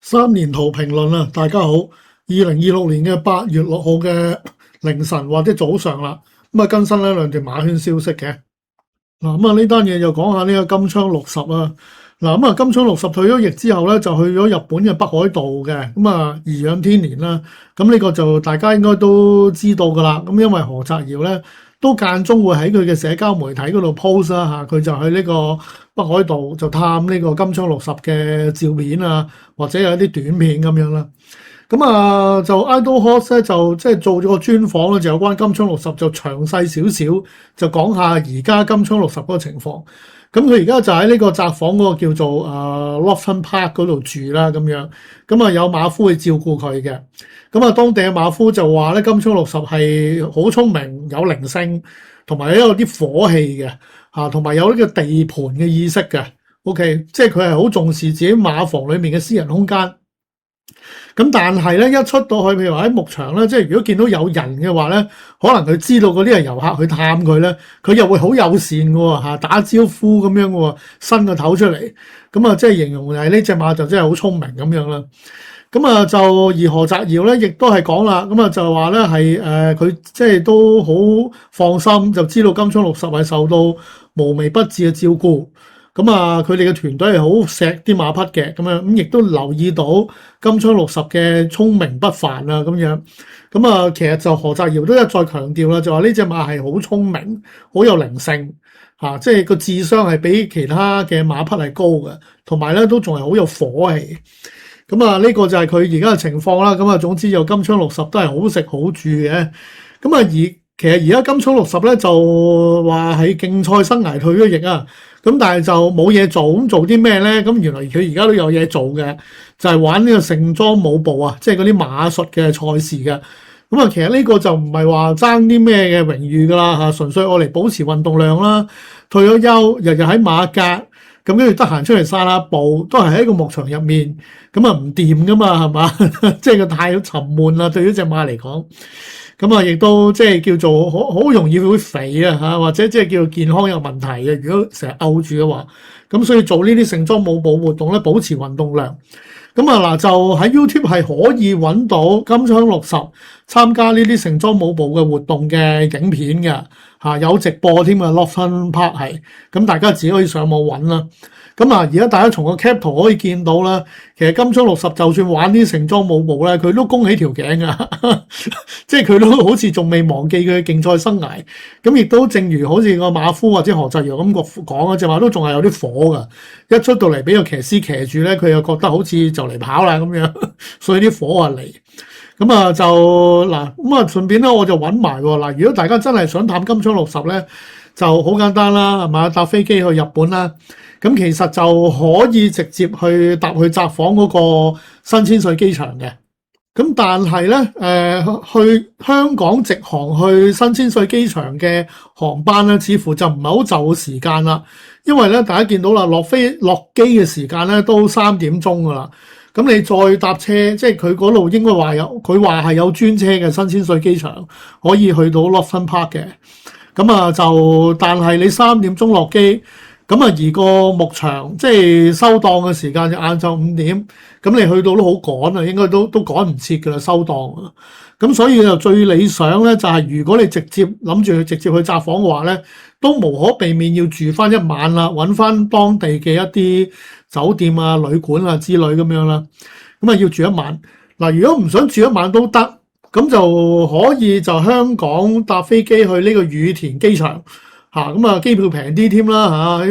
三年圖評論啊，大家好。2026年嘅8月6號嘅凌晨或者早上啦，咁啊更新呢兩段馬圈消息嘅。嗱，咁啊呢單嘢就講下呢個金槍60啊。嗱，咁啊金槍60退咗役之後咧，就去咗日本嘅北海道嘅，咁啊頤養天年啦。咁呢個就大家應該都知道噶啦。咁因為何澤堯咧都間中會喺佢嘅社交媒體嗰度 post 啦嚇，佢就去呢個北海道就探呢個金槍60嘅照片啊，或者有一啲短片咁樣啦。咁啊，就 Idle Horse 咧就即係做咗個專訪咧，就有關金槍60就詳細少少，就講下而家金槍60嗰個情況。咁佢而家就喺呢個宅房嗰個叫做Lofton Park 嗰度住啦，咁樣。咁啊有馬夫去照顧佢嘅。咁啊當地嘅馬夫就話咧，金槍60係好聰明、有靈性，同埋有啲火氣嘅嚇，同埋有呢個地盤嘅意識嘅。OK，即係佢係好重視自己馬房裡面嘅私人空間。咁但係咧，一出到去，譬如話喺牧場咧，即係如果見到有人嘅話咧，可能佢知道嗰啲係遊客去探佢咧，佢又會好友善嘅喎嚇，打招呼咁樣嘅喎，伸個頭出嚟，咁啊即係形容係呢隻馬就真係好聰明咁樣啦。咁啊就而何澤堯咧，亦都係講啦，咁啊就話咧係佢即係都好放心，就知道金槍60係受到無微不至嘅照顧。咁啊，佢哋嘅團隊係好錫啲馬匹嘅，咁樣咁亦都留意到金槍60嘅聰明不凡啊，咁樣咁啊，其實就何澤堯都一再強調啦，就話呢隻馬係好聰明，好有靈性嚇，即係個智商係比其他嘅馬匹係高嘅，同埋咧都仲係好有火氣。咁啊，呢個就係佢而家嘅情況啦。咁啊，總之就金槍60都係好食好住嘅。咁啊，其實而家金槍60咧就話喺競賽生涯退咗役啊。咁但係就冇嘢做，咁做啲咩咧？咁原來佢而家都有嘢做嘅，就係玩呢個盛裝舞步啊，即係嗰啲馬術嘅賽事嘅。咁啊，其實呢個就唔係話爭啲咩嘅榮譽噶啦嚇，純粹我嚟保持運動量啦。退咗休，日日喺馬格，咁跟住得閒出嚟散下步，都係喺個牧場入面，咁啊唔掂噶嘛，係嘛？即係佢太沉悶啦，對於隻馬嚟講。咁啊，亦都即係叫做好容易會肥啊嚇，或者即係叫做健康有問題嘅。如果成日漚住嘅話，咁所以做呢啲盛裝舞步活動咧，保持運動量。咁啊嗱，就喺 YouTube 係可以揾到金槍60參加呢啲盛裝舞步嘅活動嘅影片嘅嚇，有直播添啊。Lofton Park 係，咁大家自己可以上網揾啦。咁啊，而家大家從個 cap 圖可以見到啦，其實金槍60就算玩啲盛裝舞步咧，佢都弓起條頸噶，即係佢都好似仲未忘記佢嘅競賽生涯。咁亦都正如好似個馬夫或者何澤堯咁講啊，隻馬都仲係有啲火噶。一出到嚟俾個騎師騎住咧，佢又覺得好似就嚟跑啦咁樣，所以啲火啊嚟。咁啊就嗱，咁啊順便咧我就揾埋嗱，如果大家真係想探金槍60咧，就好簡單啦，係嘛？搭飛機去日本啦。咁其實就可以直接去搭去札幌嗰個新千歲機場嘅。咁但係咧，去香港直航去新千歲機場嘅航班咧，似乎就唔係好就時間啦。因為咧，大家見到啦，落機嘅時間咧都3點鐘噶啦。咁你再搭車，即係佢嗰度應該話佢話係有專車嘅新千歲機場可以去到 Lofton Park 嘅。咁啊但係你3點鐘落機。咁啊，而個牧場即係收檔嘅時間就晏晝5點，咁你去到都好趕啊，應該都趕唔切㗎啦，收檔啊。咁所以就最理想咧，就係如果你直接諗住直接去札幌嘅話咧，都無可避免要住翻一晚啦，揾翻當地嘅一啲酒店啊、旅館啊之類咁樣啦。咁啊要住一晚。嗱，如果唔想住一晚都得，咁就可以就香港搭飛機去呢個羽田機場。咁啊機票平啲添啦嚇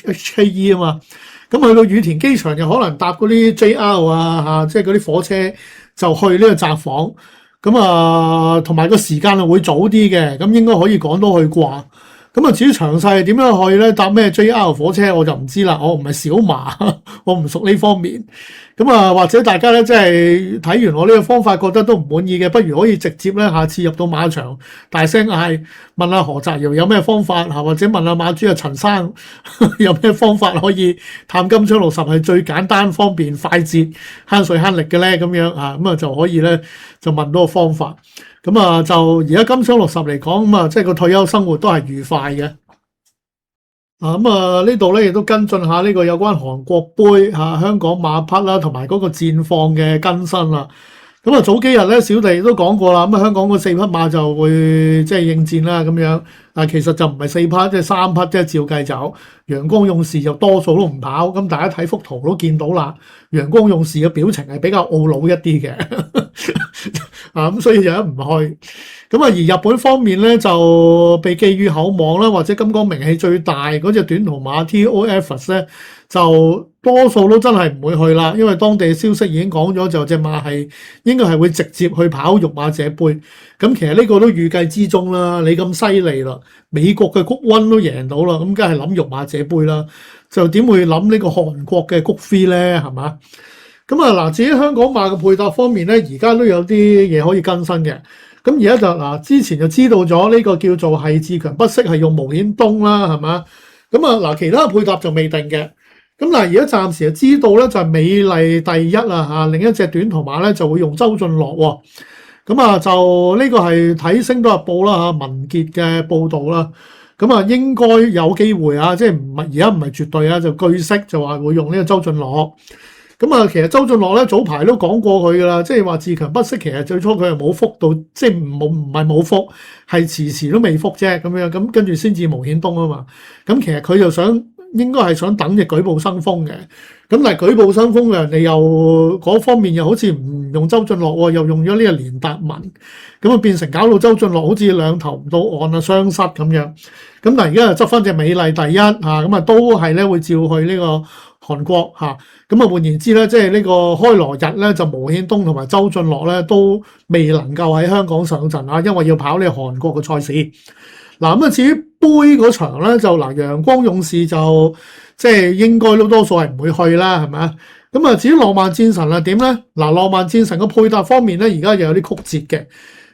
，HKE 啊嘛，咁去到羽田機場就可能搭嗰啲 JR 啊即係嗰啲火車就去呢個札幌，咁啊同埋個時間係會早啲嘅，咁應該可以趕到去啩。咁啊至於詳細係點樣去咧，搭咩 JR 火車我就唔知啦，我唔係小馬，我唔熟呢方面。咁啊或者大家咧即係睇完我呢個方法覺得都唔滿意嘅，不如可以直接咧下次入到馬場大聲嗌問下何澤堯有咩方法或者問下馬主陳生有咩方法可以探金槍60係最簡單方便快捷慳水慳力嘅咧，咁樣咁啊就可以咧就問到個方法。咁啊就而家金槍60嚟講咁啊即係個退休生活都係愉快嘅。呢度咧亦都跟進下呢個有關韓國杯香港馬匹啦，同埋嗰個戰況嘅更新啦。早幾日咧，小弟都講過啦。香港嗰4匹馬就會即係應戰啦咁樣。其實就唔係4匹，即係3匹，即係照計走。陽光勇士就多數都唔跑。咁大家睇幅圖都見到啦，陽光勇士嘅表情係比較懊惱一啲嘅。咁所以就唔去。而日本方面咧就被寄予厚望啦，或者金剛名氣最大嗰隻短途馬 TOFS 咧，就多數都真係唔會去啦，因為當地嘅消息已經講咗，就隻馬係應該係會直接去跑育馬者杯。咁其實呢個都預計之中啦。你咁犀利啦，美國嘅谷溫都贏到啦，咁梗係諗育馬者杯啦，就點會諗呢個韓國嘅谷飛咧？係嘛？至於香港馬嘅配搭方面咧，而家都有啲嘢可以更新嘅。而家就之前就知道咗呢個叫做係自強不息係用無顯東啦，係嘛？其他配搭就未定嘅。而家暫時就知道咧，就係美麗第一啦，另一隻短途馬咧就會用周俊樂喎。就呢個係睇星島日報啦，文傑嘅報導啦。應該有機會即係唔係而家唔係絕對就據悉就話會用呢個周俊樂。其實周俊樂咧早排都講過佢噶啦，即係話自強不息。其實最初佢係冇復到，即係唔係冇復，係遲都未復啫咁樣。跟住先至無顯東啊嘛。其實佢就應該係想等隻舉步生風嘅。但係舉步生風人哋又嗰方面又好似唔用周俊樂，又用咗呢個連達文，變成搞到周俊樂好似兩頭唔到岸雙失咁樣。但係而家就執翻隻美麗第一都係咧會照去呢個韓國換言之咧，即係呢個開羅日咧就無顯東同埋周俊樂咧都未能夠喺香港上陣因為要跑呢個韓國嘅賽事。至於杯嗰場咧就陽光勇士就即係應該都多數係唔會去啦，係咪？至於浪漫戰神點咧？浪漫戰神嘅配搭方面咧，而家又有啲曲折嘅。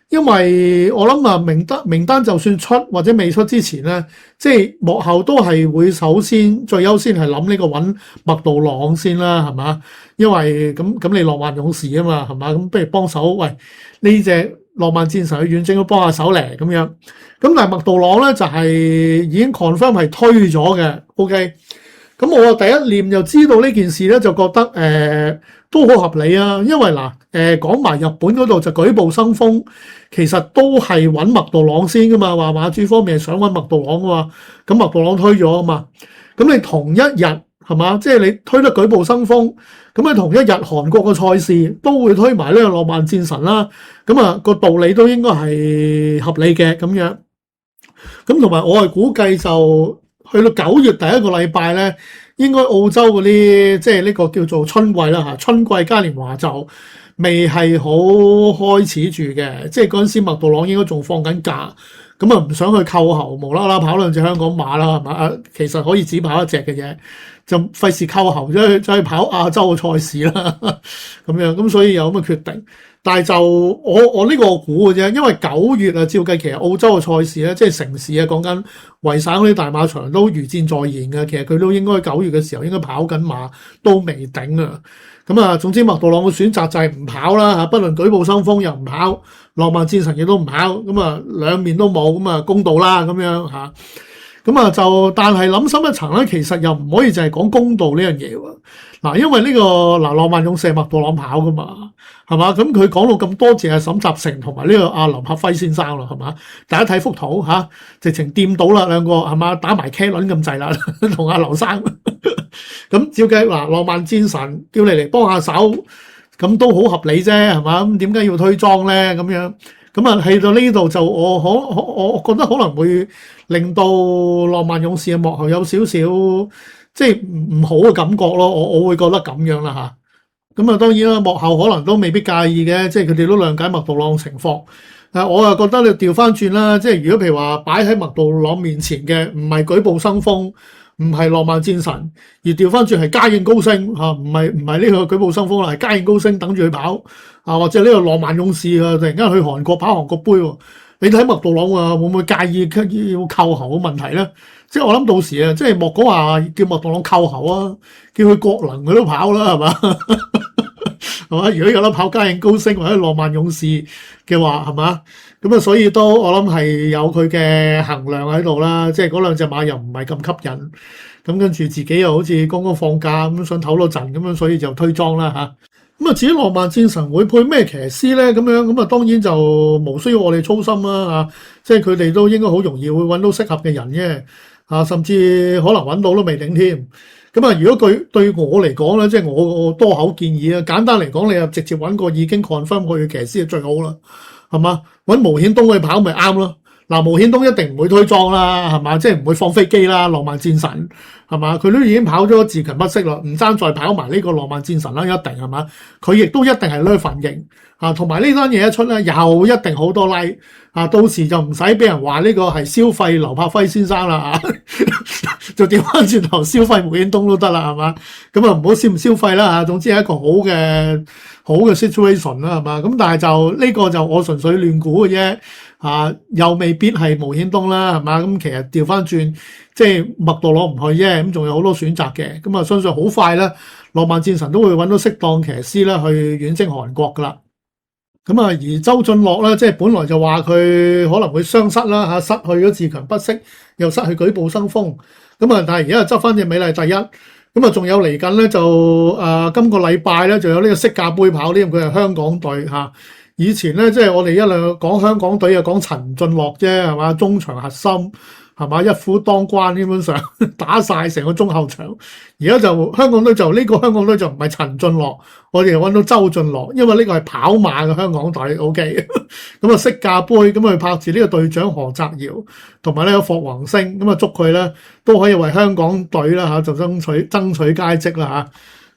因為我諗名單就算出或者未出之前咧，即係幕後都係會首先最優先係諗呢個揾麥道朗先啦，係嘛？因為咁你浪漫勇士啊嘛，係嘛？咁不如幫手，喂呢隻浪漫戰神去遠征都幫下手嚟咁樣。但係麥道朗咧就係已經 confirm 係推咗嘅 ，OK。我第一念就知道呢件事咧，就覺得都好合理啊，因為講埋日本嗰度就舉步生風，其實都係揾麥道朗先噶嘛，話馬主方面係想揾麥道朗噶嘛，咁麥道朗推咗啊嘛，咁你同一日係嘛，即係你推得舉步生風，咁你同一日韓國嘅賽事都會推埋呢個浪漫戰神啦，個道理都應該係合理嘅咁樣，同埋我係估計就去到9月第一個禮拜咧。應該澳洲嗰啲即係呢個叫做春季啦，春季嘉年華就未係好開始住嘅，即係嗰陣時麥道朗應該仲放緊假，唔想去扣喉，無啦啦跑兩隻香港馬啦，係嘛？其實可以只跑一隻嘅啫，就費事扣喉再去跑亞洲嘅賽事啦，咁樣咁所以有咁嘅決定。但係就我呢個估嘅啫，因為9月照計其實澳洲嘅賽事咧，即係城市講緊維省嗰啲大馬場都如箭在弦嘅，其實佢都應該9月嘅時候應該跑緊馬，都未頂啊。總之麥道朗嘅選擇就係唔跑啦，不論舉步生風又唔跑，浪漫戰神亦都唔跑，兩面都冇，公道啦咁樣嚇。但係諗深一層咧，其實又唔可以淨係講公道呢樣嘢喎。因為呢個浪漫勇士麥道朗跑噶嘛，係嘛？咁佢講到咁多謝沈集成同埋呢個阿林柏輝先生啦，係嘛？大家睇幅圖直情掂到啦，兩個係嘛？打埋茄輪咁滯啦，同阿劉生。咁照計浪漫戰神叫你嚟幫下手，咁都好合理啫，係嘛？咁點解要推莊咧？咁樣去到呢度就我覺得可能會令到浪漫勇士嘅幕後有少少即係唔好嘅感覺咯，我會覺得咁樣啦嚇。當然啦，幕後可能都未必介意嘅，即係佢哋都諒解麥道朗情況。我又覺得你調翻轉啦，即係如果譬如話擺喺麥道朗面前嘅唔係舉步生風，唔係浪漫戰神，而調翻轉係嘉應高升唔係呢個舉步生風啦，係嘉應高升等住去跑或者呢個浪漫勇士突然間去韓國跑韓國杯喎，你睇麥道朗會唔會介意要扣喉嘅問題咧？即係我諗到時即係莫講話叫麥道朗扣喉啊，叫佢國能佢都跑啦，係嘛？係嘛？如果有得跑嘉應高升或者浪漫勇士嘅話，係嘛？咁啊，所以都我諗係有佢嘅衡量喺度啦。即係嗰兩隻馬又唔係咁吸引，咁跟住自己又好似剛剛放假咁想唞多陣咁樣，所以就推莊啦嚇。咁啊，至於浪漫戰神會配咩騎師咧？咁樣咁啊，當然就無需要我哋操心啦嚇。即係佢哋都應該好容易會揾到適合嘅人嘅嚇，甚至可能揾到都未定添。咁啊，如果佢對我嚟講咧，即係我多口建議啊，簡單嚟講，你就直接揾個已經 confirm 佢嘅騎師就最好啦，係嘛？揾毛顯東去跑咪啱咯。嗱，毛顯東一定唔會推莊啦，係嘛？即係唔會放飛機啦，浪漫戰神係嘛？佢都已經跑咗自強不息啦，唔爭再跑埋呢個浪漫戰神啦，一定係嘛？佢亦都一定係呢份型啊，同埋呢單嘢一出咧，又一定好多 like 啊，到時就唔使俾人話呢個係消費劉柏輝先生啦啊，就調翻轉頭消費毛顯東都得啦，係嘛？咁啊唔好消唔消費啦嚇，總之係一個好嘅 situation 啦，係嘛？咁但係就呢個就我純粹亂估嘅啫。又未必係毛顯東啦，係嘛？咁其實調翻轉，即係麥道攞唔去啫，咁仲有好多選擇嘅。咁啊，相信好快咧，浪漫戰神都會揾到適當騎師啦，去遠征韓國噶啦。咁啊，而周俊樂咧，即係本來就話佢可能會傷失啦嚇，失去咗自強不息，又失去舉步生風。咁啊，但係而家又執翻隻美麗第一。咁啊，仲有嚟緊咧就今個禮拜咧就有呢個釋迦杯跑呢，佢係香港隊嚇。以前咧，即係我哋一兩講香港隊啊，講陳俊樂啫，係嘛？中場核心係嘛？一夫當關，基本上打晒成個中後場。而家就香港隊就呢個香港隊就唔係陳俊樂，我哋揾到周俊樂，因為呢個係跑馬嘅香港隊。OK，咁啊釋迦杯咁啊拍住呢個隊長何澤堯同埋呢個霍宏星，咁啊祝佢咧都可以為香港隊啦嚇就爭取佳績啦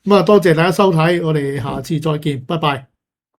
嚇。咁啊多謝大家收睇，我哋下次再見，拜拜。